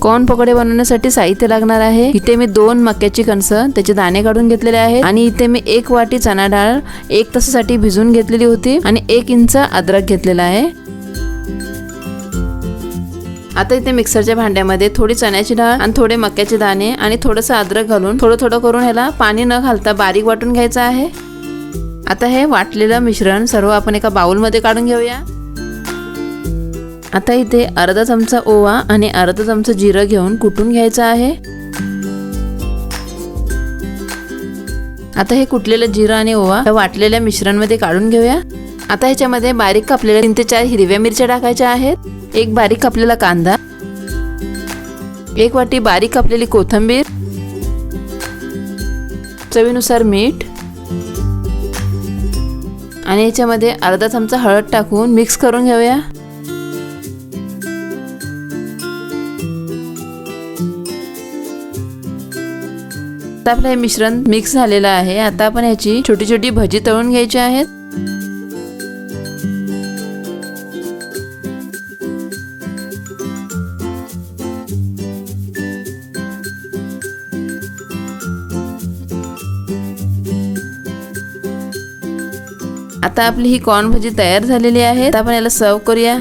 Corn पकोडे बनवण्यासाठी साहित्य लागणार आहे। इथे मी 2 मक्याची कणसं त्याचे दाणे काढून घेतलेले आहेत आणि इथे मी 1 वाटी चणा डाळ 1 तासासाठी भिजवून घेतलेली होती आणि 1 इंच अद्रक घेतलेला आहे। आता इथे मिक्सरच्या भांड्यामध्ये थोडी चण्याची डाळ आणि थोडे मक्याचे दाणे आणि थोडंसं अद्रक घालून थोडं करून ह्याला पाणी न घालता बारीक वाटून घ्यायचं आहे। आता हे वाटलेलं मिश्रण सर्व आपण एका बाउल मध्ये काढून घेऊया। आता इथे अर्धा चमचा ओवा आणि अर्धा चमचा जिरं घेऊन कुटून घ्यायचं आहे। आता हे कुटलेलं जिरं आणि ओवा वाटलेल्या मिश्रणमध्ये काढून घेऊया। आता ह्याच्यामध्ये बारीक कापलेल्या 3 ते 4 हिरव्या मिरच्या टाकायच्या आहेत, 1 बारीक कापलेला कांदा, 1 वाटी बारीक कापलेली कोथिंबीर, चवीनुसार मीठ आणि याच्यामध्ये अर्धा चमचा हळद टाकून मिक्स करून घेऊया। आता आपलं हे मिश्रण मिक्स झालेलं आहे। आता आपण ह्याची छोटी छोटी भजी तळून घ्यायची आहेत। आता आपली ही कॉर्न भजी तयार झालेली आहे। आता आपण याला सर्व करूया।